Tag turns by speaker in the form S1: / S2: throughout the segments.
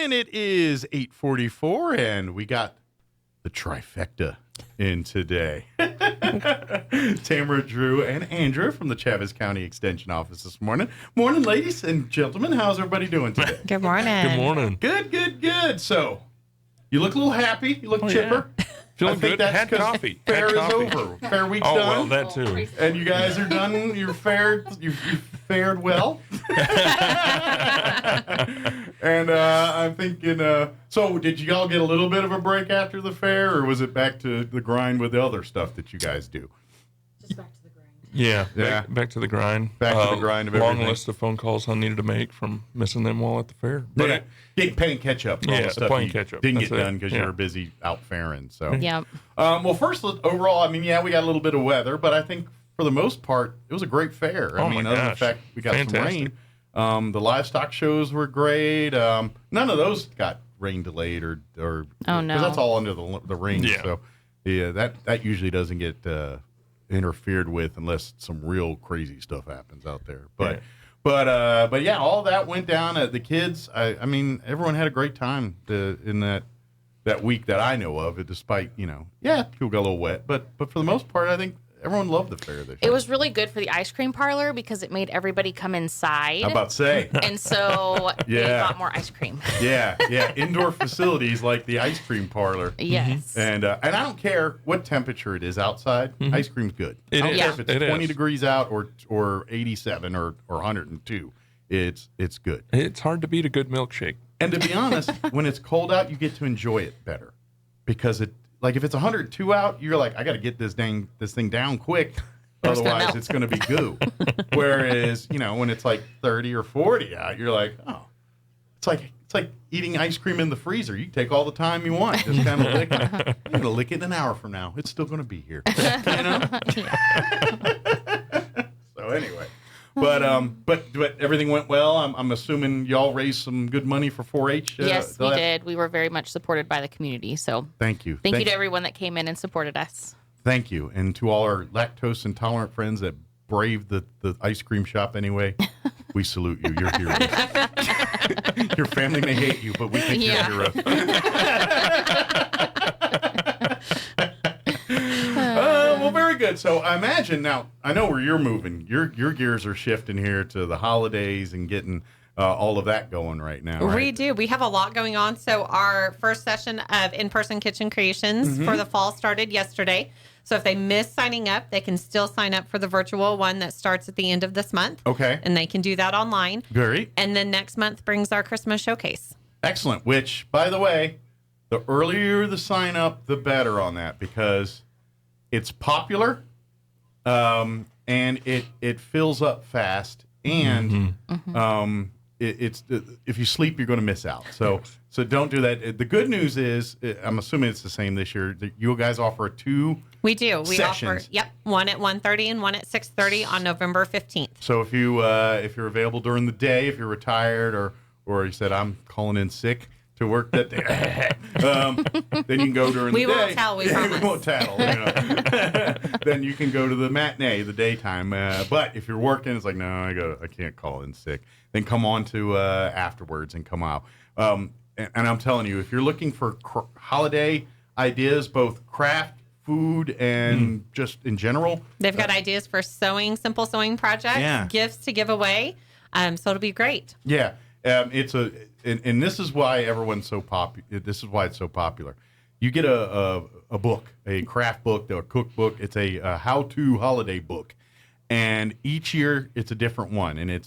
S1: and it is 8:44, and we got the trifecta in today. Tamara, Drew, and Andrea from the Chaves County Extension Office this morning. Morning, ladies and gentlemen. How's everybody doing today?
S2: Good morning.
S3: Good morning.
S1: Good. So, you look a little happy. You look chipper.
S3: Yeah. Feeling good. Had
S1: 'cause
S3: coffee.
S1: Fair
S3: Had coffee.
S1: is over. Fair week's
S3: Oh,
S1: done.
S3: well, that too.
S1: And you guys are done. You've fared well. And I'm thinking, so did you all get a little bit of a break after the fair, or was it back to the grind with the other stuff that you guys do?
S4: Just back to the grind.
S3: Yeah.
S1: Yeah.
S3: Back to the grind.
S1: Back to the grind of
S3: long
S1: everything.
S3: list of phone calls I needed to make from missing them while at the fair. But
S1: Playing catch up. All
S3: Yeah,
S1: the stuff
S3: playing
S1: you
S3: catch up.
S1: didn't
S3: That's
S1: get
S3: it.
S1: done because you
S3: Yeah.
S1: were busy out fairing. So,
S2: Yep.
S1: well, first, overall, I mean, yeah, we got a little bit of weather, but I think for the most part, it was a great fair.
S3: Oh,
S1: I mean,
S3: my
S1: other than the
S3: gosh.
S1: fact we got
S3: Fantastic.
S1: some rain. The livestock shows were great. None of those got rain delayed or
S2: Oh, no.
S1: because that's all under the ring.
S3: Yeah.
S1: So, yeah, that usually doesn't get interfered with unless some real crazy stuff happens out there. But.
S3: Yeah.
S1: But yeah, all that went down. The kids, I mean, everyone had a great time in that week that I know of. Despite people got a little wet, but for the most part, I think everyone loved the fair this year.
S2: It was really good for the ice cream parlor because it made everybody come inside.
S1: How about say?
S2: And so they
S1: Yeah.
S2: got more ice cream.
S1: Yeah, indoor facilities like the ice cream parlor.
S2: Yes.
S1: And I don't care what temperature it is outside. Ice cream's good.
S3: It
S1: I don't
S3: is.
S1: care if it's
S3: It
S1: 20
S3: is.
S1: degrees out or 87 or 102. It's good.
S3: It's hard to beat a good milkshake.
S1: And to be honest, when it's cold out, you get to enjoy it better because if it's 102 out, you're like, I got to get this thing down quick,
S2: it's gonna
S1: otherwise
S2: melt.
S1: it's going to be goo. Whereas when it's like 30 or 40 out, you're like, oh, it's like eating ice cream in the freezer. You can take all the time you want, just kind of lick it. You're going to lick it in an hour from now. It's still going to be here. So anyway. But everything went well. I'm assuming y'all raised some good money for 4-H.
S2: Yes, we did. We were very much supported by the community. So
S1: Thank you.
S2: thank you to everyone that came in and supported us.
S1: Thank you, and to all our lactose intolerant friends that braved the ice cream shop anyway. We salute you. You're heroes. Your family may hate you, but we think you're heroes. Well, very good. So I imagine now, I know where you're moving. Your gears are shifting here to the holidays and getting all of that going right now. Right?
S4: We do. We have a lot going on. So our first session of in-person kitchen creations for the fall started yesterday. So if they miss signing up, they can still sign up for the virtual one that starts at the end of this month.
S1: Okay.
S4: And they can do that online.
S1: Very
S4: And then next month brings our Christmas showcase.
S1: excellent. Which, by the way, the earlier the sign up, the better on that because it's popular, and it fills up fast, and it's if you sleep, you're going to miss out. So don't do that. The good news is, I'm assuming it's the same this year. That you guys offer 2
S4: We do. We
S1: sessions.
S4: offer one at 1:30 and one at 6:30 on November 15th.
S1: So if you're available during the day, if you're retired or you said I'm calling in sick to work that day, then you can go during the day.
S4: We won't tell, we promise.
S1: We won't tattle. Then you can go to the matinee, the daytime. But if you're working, it's like, no, I can't call in sick. Then come on to afterwards and come out. And I'm telling you, if you're looking for holiday ideas, both craft, food, and just in general,
S4: They've got ideas for sewing, simple sewing projects,
S1: Yeah.
S4: gifts to give away. So it'll be great.
S1: yeah, and this is why everyone's so popular. This is why it's so popular. You get a book, a craft book, a cookbook. It's a how-to holiday book, and each year it's a different one. And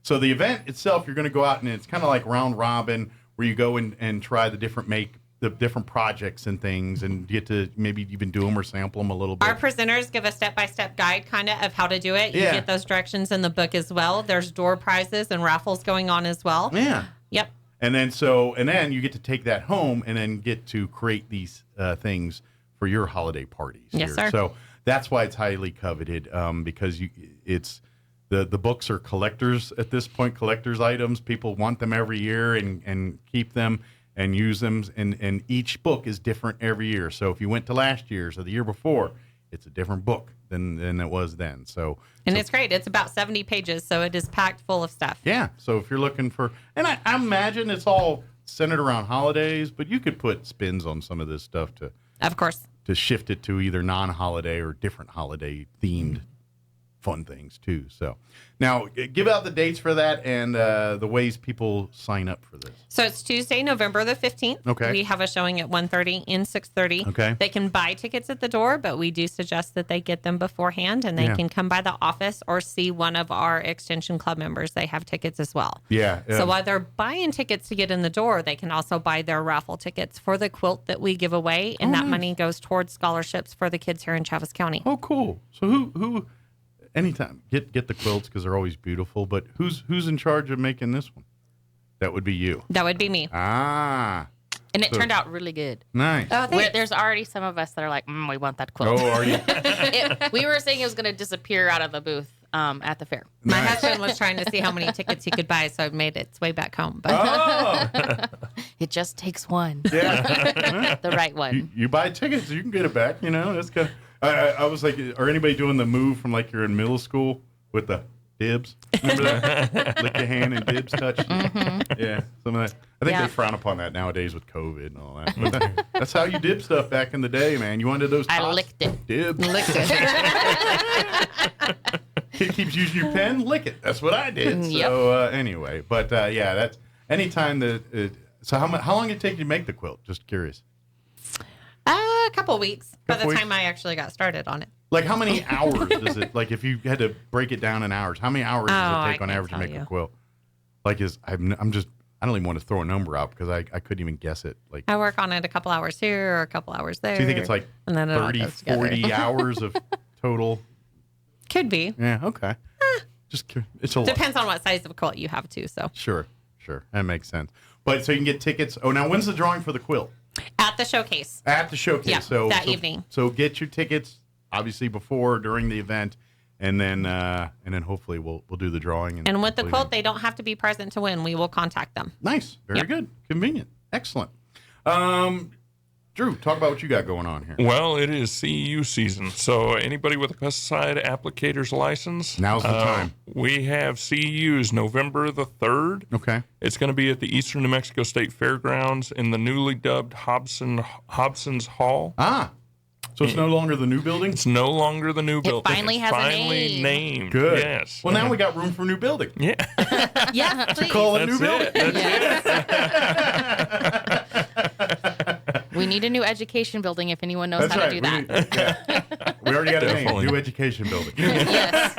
S1: so the event itself, you're going to go out and it's kind of like round robin, where you go and try the different projects and things, and get to maybe even do them or sample them a little bit.
S4: Our presenters give a step-by-step guide kind of how to do it. You
S1: Yeah.
S4: get those directions in the book as well. There's door prizes and raffles going on as well.
S1: Yeah.
S4: Yep.
S1: And then you get to take that home and then get to create these things for your holiday parties.
S4: Yes,
S1: here.
S4: sir.
S1: So that's why it's highly coveted, because it's the books are collectors at this point, collectors items. People want them every year and keep them and use them. And each book is different every year. So if you went to last year's or the year before, it's a different book than it was then.
S4: And it's great. It's about 70 pages, so it is packed full of stuff.
S1: Yeah. So if you're looking for, and I imagine it's all centered around holidays, but you could put spins on some of this stuff
S4: Of course.
S1: to shift it to either non-holiday or different holiday themed fun things too. So now give out the dates for that and the ways people sign up for this.
S4: So it's Tuesday, November the 15th.
S1: Okay.
S4: We have a showing at 1:30 and 6:30.
S1: Okay.
S4: They can buy tickets at the door, but we do suggest that they get them beforehand, and they can come by the office or see one of our Extension Club members. They have tickets as well.
S1: Yeah.
S4: So while they're buying tickets to get in the door, they can also buy their raffle tickets for the quilt that we give away, and that money goes towards scholarships for the kids here in Chaves County.
S1: Oh, cool. So who anytime get the quilts because they're always beautiful, but who's in charge of making this one? That would be you.
S4: That would be me.
S1: Ah.
S2: And it turned out really good.
S1: Nice.
S4: Oh, thanks.
S2: There's already some of us that are like, we want that quilt.
S1: Oh, are you?
S2: We were saying it was going to disappear out of the booth at the fair.
S4: My
S1: Nice.
S4: husband was trying to see how many tickets he could buy, so it made its way back home. But
S1: Oh.
S2: It just takes one,
S1: Yeah.
S2: the right one.
S1: You buy tickets, you can get it back. That's kind of. I was like, are anybody doing the move from like you're in middle school with the dibs? Remember that? Lick your hand and dibs touch. Yeah, some of that. I think
S2: Yeah.
S1: they frown upon that nowadays with COVID and all that. But that's how you did stuff back in the day, man. You wanted those.
S2: I
S1: tots?
S2: licked it.
S1: Dibs.
S4: licked it.
S1: Kid keeps using your pen. Lick it. That's what I did.
S2: Yep.
S1: So anyway, but yeah, that's anytime that. So how long did it take you to make the quilt? Just curious.
S4: A couple weeks by
S1: Couple
S4: the
S1: weeks?
S4: time I actually got started on it.
S1: Like how many hours does it? Like if you had to break it down in hours, how many hours does
S4: Oh,
S1: it take
S4: I
S1: on
S4: can't
S1: average to
S4: tell
S1: make a
S4: you.
S1: quilt? Like I don't even want to throw a number out because I couldn't even guess it. Like
S4: I work on it a couple hours here or a couple hours there.
S1: so you think it's like
S4: and then it all
S1: 30,
S4: goes together.
S1: 40 hours of total?
S4: Could be.
S1: Yeah, okay. It's a lot.
S4: Depends on what size of quilt you have too. So
S1: Sure. That makes sense. But so you can get tickets. Oh, now when's the drawing for the quilt?
S4: at the showcase.
S1: At the showcase.
S4: Yeah,
S1: so
S4: that evening.
S1: So get your tickets obviously before, during the event, and then hopefully we'll do the drawing.
S4: And with the
S1: hopefully
S4: quilt, they don't have to be present to win. We will contact them.
S1: Nice. Very
S4: Yep.
S1: good. Convenient. Excellent. Drew, talk about what you got going on here.
S3: Well, it is CEU season, so anybody with a pesticide applicator's license,
S1: Now's the time.
S3: We have CEUs November the 3rd.
S1: Okay.
S3: It's going to be at the Eastern New Mexico State Fairgrounds in the newly dubbed Hobson's Hall.
S1: Ah, so it's no longer the new building?
S3: It's no longer the new building.
S2: finally
S3: It's
S2: has a
S3: finally
S2: name.
S3: named.
S1: Good.
S3: Yes.
S1: Well, now we got room for a new building.
S3: Yeah.
S4: Yes, please.
S1: Call it a new
S3: That's
S1: building.
S3: it. That's it.
S2: We need a new education building if anyone knows
S1: That's
S2: how
S1: right.
S2: to do that.
S1: We already got a
S3: Definitely.
S1: name. New education building.
S2: Yes.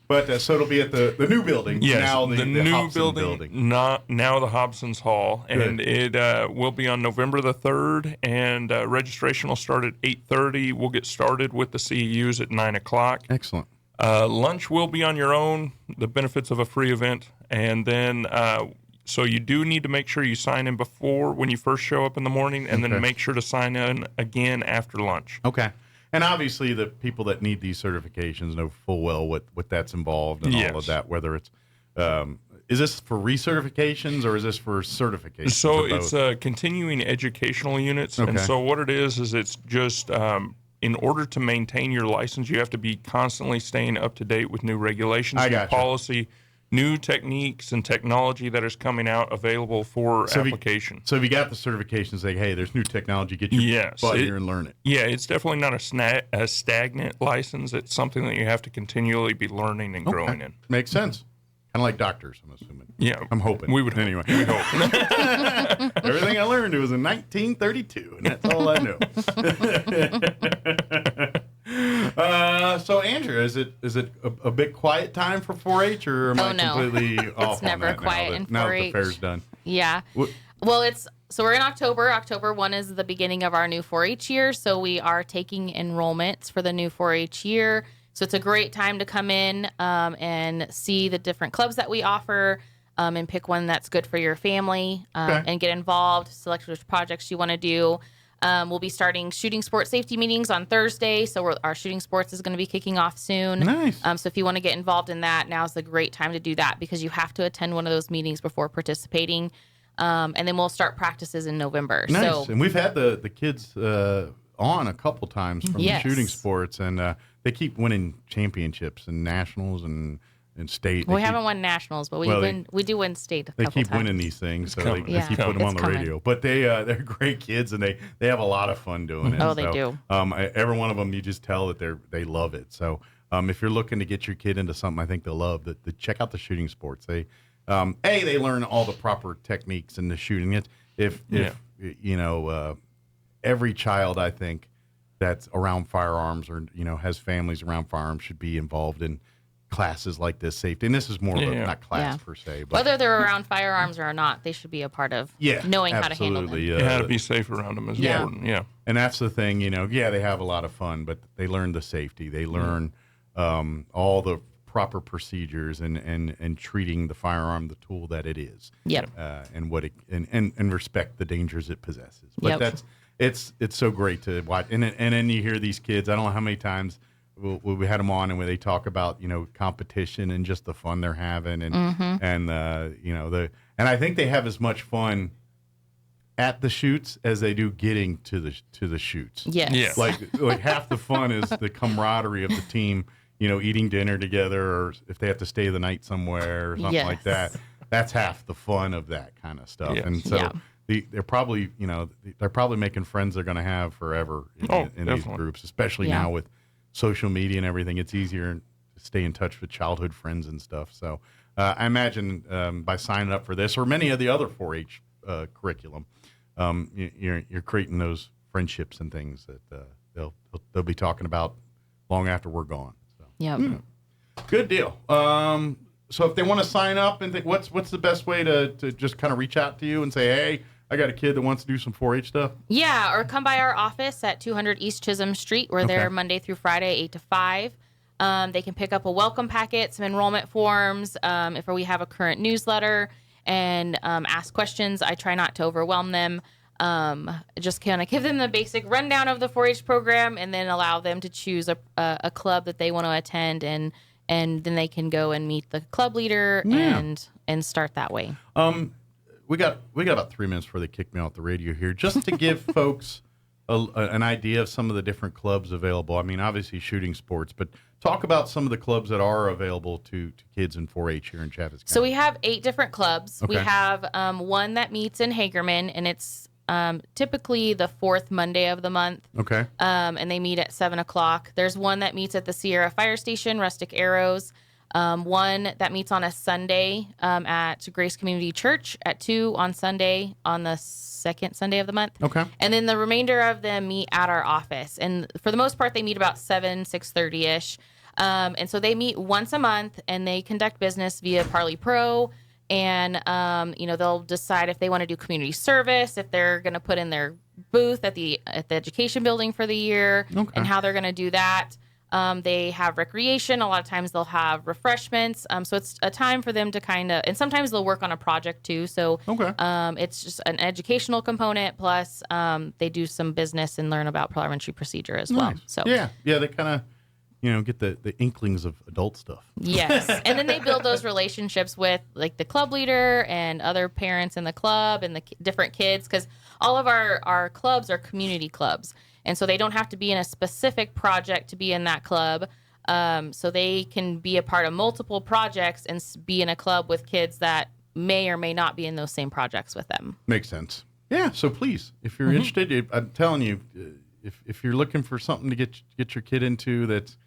S1: But so it'll be at the new building.
S3: Yes,
S1: Now
S3: the
S1: the
S3: new
S1: Hobson
S3: building, now the Hobson's Hall, and
S1: Good.
S3: it will be on November the 3rd, and registration will start at 8:30. We'll get started with the CEUs at 9 o'clock.
S1: Excellent.
S3: Lunch will be on your own, the benefits of a free event, and then so you do need to make sure you sign in before when you first show up in the morning, and
S1: Okay.
S3: then make sure to sign in again after lunch.
S1: Okay. And obviously, the people that need these certifications know full well what that's involved and all of
S3: Yes.
S1: that. Whether it's is this for recertifications or is this for certifications?
S3: So
S1: or both?
S3: it's continuing educational units,
S1: Okay.
S3: and so what it is it's just in order to maintain your license, you have to be constantly staying up to date with new regulations,
S1: I
S3: new
S1: gotcha.
S3: policy, new techniques and technology that is coming out available for
S1: So if you-
S3: application.
S1: So if you got the certification, say, hey, there's new technology, get your
S3: Yes,
S1: butt
S3: it-
S1: here and learn it.
S3: Yeah, it's definitely not a stagnant license. It's something that you have to continually be learning and growing in.
S1: Makes sense. Kind of like doctors, I'm assuming.
S3: Yeah,
S1: I'm hoping.
S3: we would
S1: anyway. We hope. Everything I learned was in 1932, and that's all I know. So Andrea, is it a bit quiet time for 4-H, or am I
S2: no.
S1: completely off on
S2: never
S1: that
S2: quiet
S1: now
S2: in
S1: that, now that the
S2: 4-H.
S1: fair's done?
S2: Yeah.
S1: What-
S2: Well, we're in October. October 1 is the beginning of our new 4-H year. So we are taking enrollments for the new 4-H year. So it's a great time to come in and see the different clubs that we offer and pick one that's good for your family and get involved, select which projects you want to do. We'll be starting shooting sports safety meetings on Thursday. So our shooting sports is going to be kicking off soon.
S1: Nice.
S2: So if you want to get involved in that, now's the great time to do that because you have to attend one of those meetings before participating. And then we'll start practices in November.
S1: Nice.
S2: So
S1: And we've had the kids on a couple times from
S2: Yes.
S1: the shooting sports, and they keep winning championships and nationals and and state.
S2: We haven't won nationals, but we do win state a
S1: They
S2: couple
S1: keep
S2: times.
S1: winning these things, so
S3: coming.
S1: they keep putting them on the
S2: coming.
S1: radio. But they're great kids, and they have a lot of fun doing it.
S2: Oh, they do.
S1: Every one of them, you just tell that they love it. So if you're looking to get your kid into something, I think they'll love that. Check out the shooting sports. They learn all the proper techniques in the shooting. If every child, I think, that's around firearms or has families around firearms should be involved in classes like this, safety. And this is more of a not class per se, but
S2: whether they're around firearms or not, they should be a part of knowing how to handle them.
S3: How to be safe around them is important. Yeah,
S1: and that's the thing. They have a lot of fun, but they learn the safety. They learn all the proper procedures and treating the firearm the tool that it is.
S2: Yep.
S1: And what it and respect the dangers it possesses. But it's so great to watch. And then you hear these kids. I don't know how many times we had them on and where they talk about competition and just the fun they're having and and I think they have as much fun at the shoots as they do getting to the shoots.
S2: Yes.
S3: Yeah.
S1: Like half the fun is the camaraderie of the team. Eating dinner together, or if they have to stay the night somewhere or something like that. That's half the fun of that kind of stuff.
S3: Yes.
S1: And so they're probably, they're probably making friends they're going to have forever in these groups, especially now with social media and everything. It's easier to stay in touch with childhood friends and stuff. So I imagine by signing up for this or many of the other 4-H curriculum, you're creating those friendships and things that they'll be talking about long after we're gone.
S2: Yep.
S1: Good deal. So if they want to sign up and think, what's the best way to just kind of reach out to you and say, hey, I got a kid that wants to do some 4-H stuff?
S2: Yeah, or come by our office at 200 East Chisholm Street. We're there Monday through Friday, 8 to 5. They can pick up a welcome packet, some enrollment forms, if we have a current newsletter, and ask questions. I try not to overwhelm them. Just kind of give them the basic rundown of the 4-H program and then allow them to choose a club that they want to attend, and then they can go and meet the club leader and start that way.
S1: We got about 3 minutes before they kick me off the radio here, just to give folks an idea of some of the different clubs available. I mean, obviously shooting sports, but talk about some of the clubs that are available to kids in 4-H here in Chaves County.
S2: So we have 8 different clubs.
S1: Okay.
S2: We have one that meets in Hagerman, and it's typically the 4th Monday of the month.
S1: Okay.
S2: And they meet at 7:00. There's one that meets at the Sierra Fire Station, Rustic Arrows. One that meets on a Sunday at Grace Community Church at 2 on Sunday on the 2nd Sunday of the month.
S1: Okay.
S2: And then the remainder of them meet at our office. And for the most part, they meet about 6:30-ish. And so they meet once a month, and they conduct business via Parley Pro. And, they'll decide if they want to do community service, if they're going to put in their booth at the education building for the year, and how they're going to do that. They have recreation. A lot of times they'll have refreshments. So it's a time for them to and sometimes they'll work on a project too. So it's just an educational component. Plus they do some business and learn about parliamentary procedure as well. So
S1: they kind of, get the inklings of adult stuff.
S2: Yes. And then they build those relationships with like the club leader and other parents in the club and the different kids, because all of our clubs are community clubs. And so they don't have to be in a specific project to be in that club. So they can be a part of multiple projects and be in a club with kids that may or may not be in those same projects with them.
S1: Makes sense. Yeah. So please, if you're interested, I'm telling you, if you're looking for something to get your kid into that's,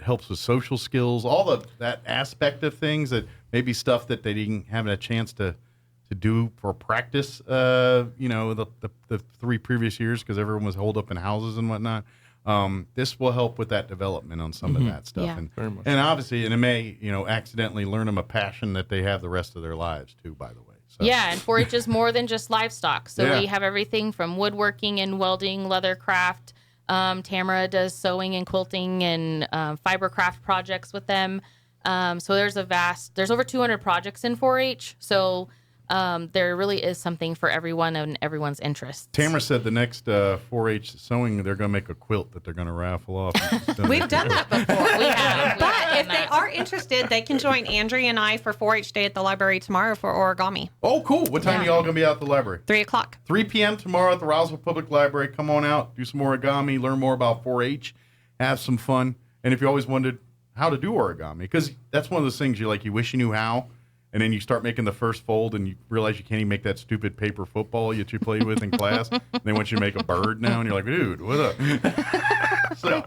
S1: helps with social skills, all that aspect of things that maybe stuff that they didn't have a chance to do for practice, the 3 previous years because everyone was holed up in houses and whatnot. This will help with that development on some of that stuff.
S2: Yeah.
S1: And obviously, and it may, accidentally learn them a passion that they have the rest of their lives too, by the way. So.
S2: Yeah, and 4-H is more than just livestock. So we have everything from woodworking and welding, leather craft. Tamara does sewing and quilting and fibercraft projects with them. So there's over 200 projects in 4-H. So there really is something for everyone and everyone's interests.
S1: Tamara said the next 4-H sewing, they're going to make a quilt that they're going to raffle off.
S4: We've done that before.
S2: We have.
S4: But if they are interested, they can join Andrea and I for 4-H Day at the library tomorrow for origami.
S1: Oh, cool. What time are y'all going to be out at the library?
S4: 3:00.
S1: 3 p.m. tomorrow at the Roswell Public Library. Come on out, do some origami, learn more about 4-H, have some fun. And if you always wondered how to do origami, because that's one of those things you wish you knew how, and then you start making the first fold and you realize you can't even make that stupid paper football that you played with in class. And then once you make a bird now, and you're like, dude, what up? So,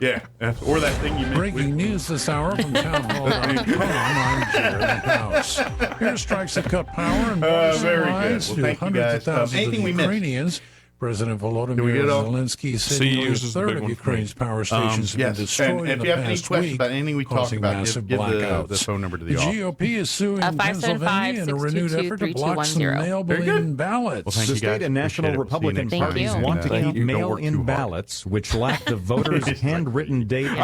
S1: yeah, or that thing you make.
S5: Breaking news this hour from townhall.com. I'm Jared House. Here strikes the cut power and
S1: very good.
S5: lives
S1: Well,
S5: to
S1: thank you,
S5: hundreds
S1: guys.
S5: of thousands
S1: Anything
S5: of
S1: we missed?
S5: Ukrainians. President
S1: we
S5: Volodymyr
S1: get it all?
S5: Zelensky said
S3: CEUs
S5: nearly a
S3: is the
S5: third
S3: big
S5: of
S3: one for
S5: Ukraine's power stations have
S1: Yes,
S5: been destroyed
S1: and
S5: in
S1: if
S5: the
S1: you have any
S5: past
S1: questions
S5: week,
S1: about anything we talked
S5: causing
S1: about,
S5: massive
S1: give
S5: blackouts.
S1: the phone number to the
S5: The
S1: office.
S5: GOP is suing Pennsylvania in a renewed effort to block some
S2: 575-622-3210.
S5: mail-in ballots.
S1: Well, thank
S6: The
S1: you, guys.
S6: state and national
S1: Appreciate it.
S6: Republican
S1: See you next
S2: Thank
S6: parties
S2: you.
S6: want to
S1: Thank
S6: keep
S1: you. Don't work too
S6: mail-in
S1: hard.
S6: ballots, which lack the voters' handwritten date and